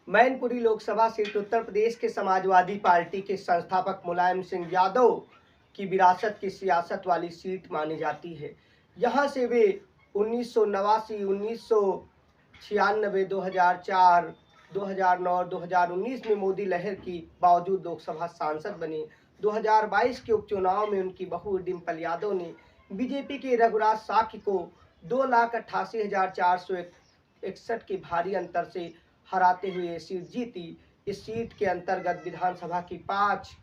Mainpuri Lok Sabha seat Uttar Pradesh के Samajwadi party के संस्थापक मुलायम सिंह यादव की विरासत की सियासत वाली सीट मानी जाती है। यहाँ से वे 1989, 1996, 2004, 2009 और 2019 में मोदी लहर की बावजूद लोकसभा सांसद बने। 2022 के उपचुनाव में उनकी बहू डिम्पल यादव ने बीजेपी के रघुराज साक्य को 2,88,461 के भारी अंतर से हराते हुए ये सीट जीती। इस सीट के अंतर्गत विधानसभा की 5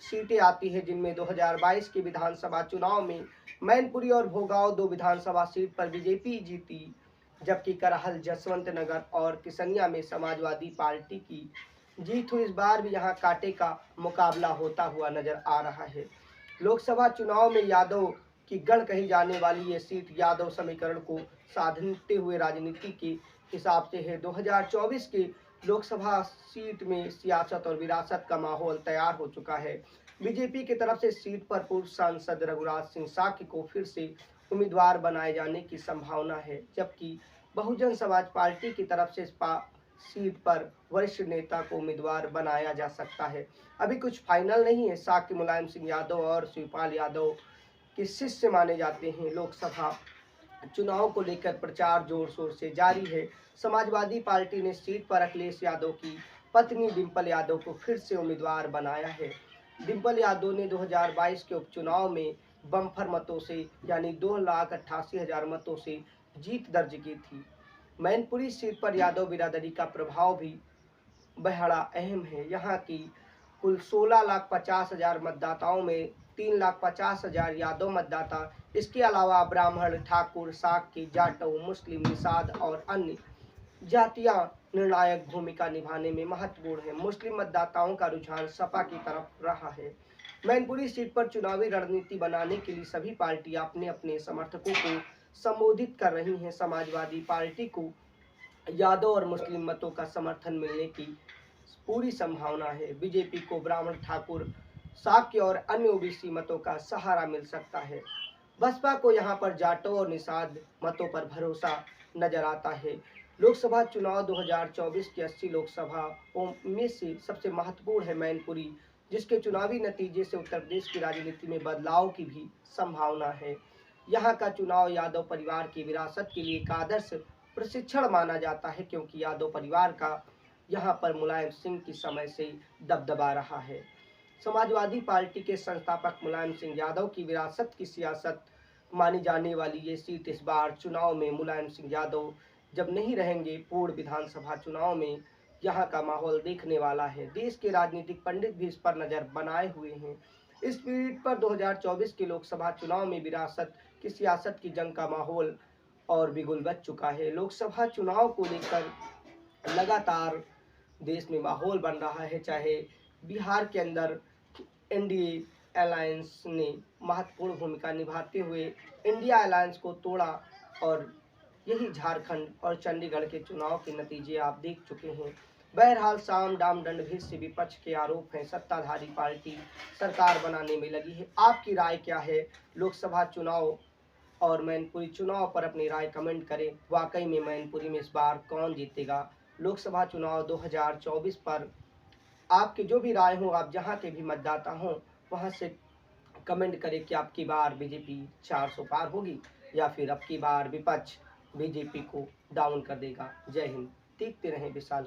सीटें आती है, जिनमें 2022 के विधानसभा चुनाव में मैनपुरी और भोगांव 2 विधानसभा सीट पर बीजेपी जीती, जबकि करहल, जसवंत नगर और किसनिया में समाजवादी पार्टी की जीत हुई। इस बार भी यहाँ कांटे का मुकाबला होता हुआ नजर आ रहा है। लोकसभा चुनाव में यादव की गढ़ कही जाने वाली ये सीट यादव समीकरण को साधते हुए राजनीति के हिसाब से है। 2024 के लोकसभा सीट में सियासत और विरासत का माहौल तैयार हो चुका है। बीजेपी की तरफ से सीट पर पूर्व सांसद रघुराज सिंह साक्य को फिर से उम्मीदवार बनाए जाने की संभावना है, जबकि बहुजन समाज पार्टी की तरफ से सीट पर वरिष्ठ नेता को उम्मीदवार बनाया जा सकता है। अभी कुछ फाइनल नहीं है। साक्य मुलायम सिंह यादव और शिवपाल यादव के शिष्य माने जाते हैं। लोकसभा चुनाव को लेकर प्रचार जोर शोर से जारी है। समाजवादी पार्टी ने सीट पर अखिलेश यादव की पत्नी डिम्पल यादव को फिर से उम्मीदवार बनाया है। डिम्पल यादव ने 2022 के उपचुनाव में बम्पर मतों से यानी 2,88,000 मतों से जीत दर्ज की थी। मैनपुरी सीट पर यादव बिरादरी का प्रभाव भी बड़ा अहम है। यहाँ की कुल 16,50,000 मतदाताओं में 3,50,000 यादव मतदाता, इसके अलावा ब्राह्मण, ठाकुर, साक्य, जाटव, मुस्लिम, निषाद और अन्य जातियां निर्णायक भूमिका निभाने में महत्वपूर्ण है। मुस्लिम मतदाताओं का रुझान सपा की तरफ रहा है। मैनपुरी सीट पर चुनावी रणनीति बनाने के लिए सभी पार्टियां अपने अपने समर्थकों को संबोधित कर रही हैं। समाजवादी पार्टी को यादव और मुस्लिम मतों का समर्थन मिलने की पूरी संभावना है। बीजेपी को ब्राह्मण, ठाकुर, साक्य और अन्य ओबीसी मतों का सहारा मिल सकता है। बसपा को यहां पर जाटों और निषाद मतों पर भरोसा नजर आता है। लोकसभा चुनाव 2024 की 80 लोकसभाओं में से सबसे महत्वपूर्ण है मैनपुरी, जिसके चुनावी नतीजे से उत्तर प्रदेश की राजनीति में बदलाव की भी संभावना है। यहाँ का चुनाव यादव परिवार की विरासत के लिए एक आदर्श प्रशिक्षण माना जाता है, क्योंकि यादव परिवार का यहाँ पर मुलायम सिंह की समय से दबदबा रहा है। समाजवादी पार्टी के संस्थापक मुलायम सिंह यादव की विरासत की सियासत मानी जाने वाली ये सीट इस बार चुनाव में मुलायम सिंह यादव जब नहीं रहेंगे, पूर्ण विधानसभा चुनाव में यहाँ का माहौल देखने वाला है। देश के राजनीतिक पंडित भी इस पर नजर बनाए हुए हैं। इस सीट पर 2024 के लोकसभा चुनाव में विरासत की सियासत की जंग का माहौल और भी गुलबच चुका है। लोकसभा चुनाव को लेकर लगातार देश में माहौल बन रहा है। चाहे बिहार के अंदर एनडीए अलायंस ने महत्वपूर्ण भूमिका निभाते हुए इंडिया अलायंस को तोड़ा, और यही झारखंड और चंडीगढ़ के चुनाव के नतीजे आप देख चुके हैं। बहरहाल साम दाम दंड भेद से विपक्ष के आरोप हैं। सत्ताधारी पार्टी सरकार बनाने में लगी है। आपकी राय क्या है? लोकसभा चुनाव और मैनपुरी चुनाव पर अपनी राय कमेंट करें। वाकई में मैनपुरी में इस बार कौन जीतेगा? लोकसभा चुनाव 2024 पर आपकी जो भी राय हो, आप जहां के भी मतदाता हों, वहां से कमेंट करें कि आपकी बार बीजेपी 400 पार होगी या फिर अब की बार विपक्ष बीजेपी को डाउन कर देगा। जय हिंद। देखते रहें विशाल।